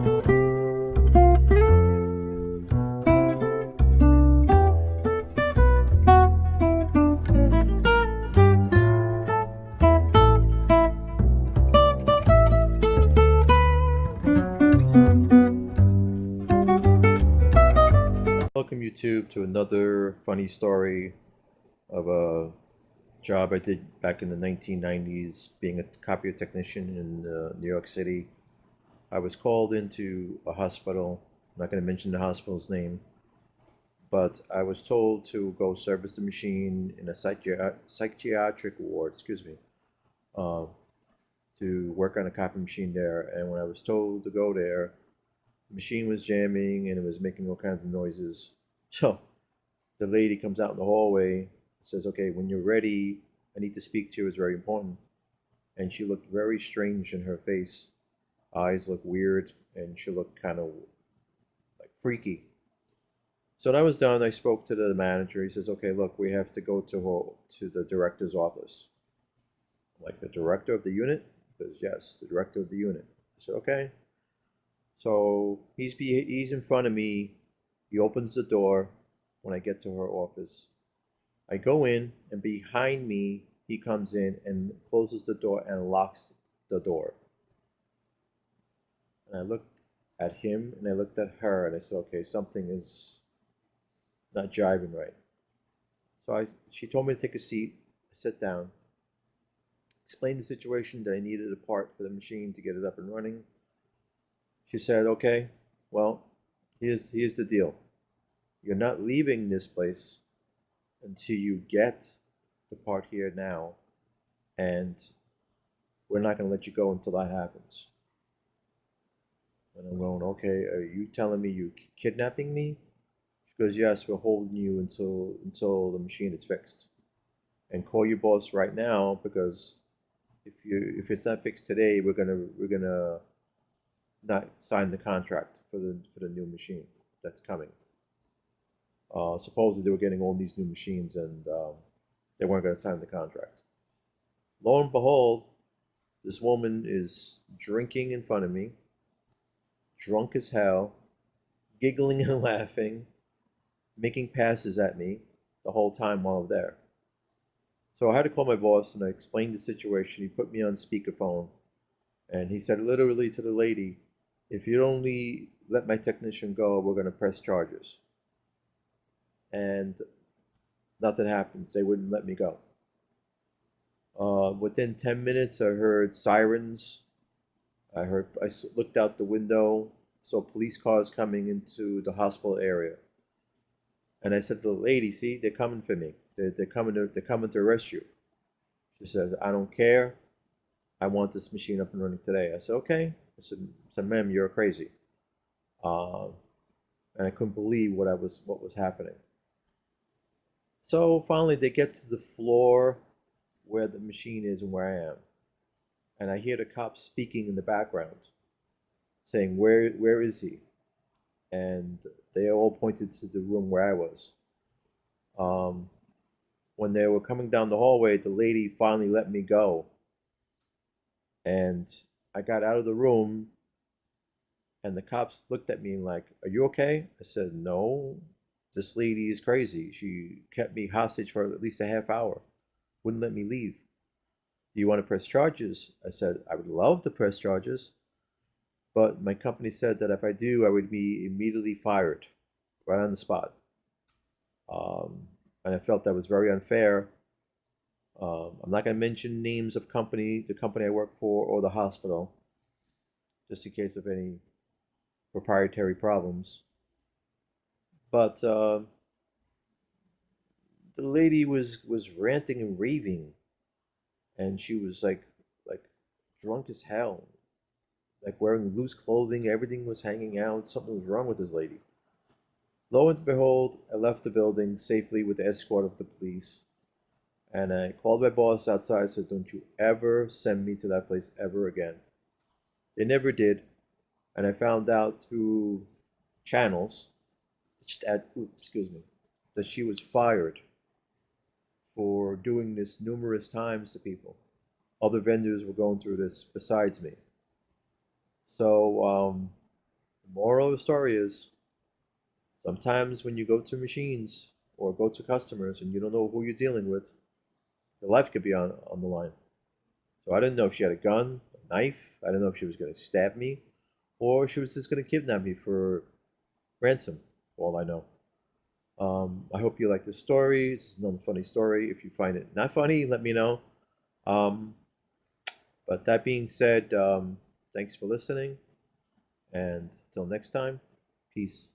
Welcome YouTube to another funny story of a job I did back in the 1990s being a copier technician in New York City. I was called into a hospital. I'm not going to mention the hospital's name, but I was told to go service the machine in a psychiatric ward, excuse me, uh, to work on a copy machine there. And when I was told to go there, the machine was jamming and it was making all kinds of noises. So the lady comes out in the hallway, says, "Okay, when you're ready, I need to speak to you. It's very important." And she looked very strange in her face. Eyes looked weird, and she looked kind of like freaky. So when I was done, I spoke to the manager. He says, "Okay, look, we have to go to the director's office." I'm like, "The director of the unit?" He says, "Yes, the director of the unit." I said, "Okay." So he's in front of me. He opens the door when I get to her office. I go in, and behind me, he comes in and closes the door and locks the door. And I looked at him and I looked at her and I said, okay, something is not jiving right. She told me to take a seat. I sat down, explained the situation that I needed a part for the machine to get it up and running. She said, okay, well, here's the deal. You're not leaving this place until you get the part here now, and we're not going to let you go until that happens. And I'm going, okay, are you telling me you kidnapping me? She goes, yes, we're holding you until the machine is fixed. And call your boss right now because if it's not fixed today, we're gonna not sign the contract for the new machine that's coming. Supposedly they were getting all these new machines and they weren't going to sign the contract. Lo and behold, this woman is drinking in front of me, drunk as hell, giggling and laughing, making passes at me the whole time while I'm there. So I had to call my boss and I explained the situation. He put me on speakerphone and he said literally to the lady, if you don't let my technician go, we're going to press charges. And nothing happens. They wouldn't let me go. Within 10 minutes, I heard sirens. I looked out the window, saw police cars coming into the hospital area. And I said to the lady, see, they're coming for me. They're coming to arrest you. She said, I don't care. I want this machine up and running today. I said, okay. I said, ma'am, you're crazy. Uh, and I couldn't believe what was happening. So finally, they get to the floor where the machine is and where I am, and I hear the cops speaking in the background, saying, "Where is he?" And they all pointed to the room where I was. Um, when they were coming down the hallway, the lady finally let me go, and I got out of the room, and the cops looked at me like, "Are you okay?" I said, "No, this lady is crazy. She kept me hostage for at least a half hour, wouldn't let me leave. Do you want to press charges?" I said, "I would love to press charges, but my company said that if I do, I would be immediately fired right on the spot." And I felt that was very unfair. I'm not going to mention names of the company I work for, or the hospital, just in case of any proprietary problems. But the lady was ranting and raving, and she was like drunk as hell, like wearing loose clothing. Everything was hanging out. Something was wrong with this lady. Lo and behold, I left the building safely with the escort of the police. And I called my boss outside and said, don't you ever send me to that place ever again. They never did. And I found out through channels excuse me, that she was fired for doing this numerous times to people. Other vendors were going through this besides me. So moral of the story is sometimes when you go to machines or go to customers and you don't know who you're dealing with, your life could be on the line. So I didn't know if she had a gun, a knife. I didn't know if she was going to stab me or she was just going to kidnap me for ransom, for all I know. I hope you like this story. It's another funny story. If you find it not funny, let me know. Um, but that being said, thanks for listening. And until next time, peace.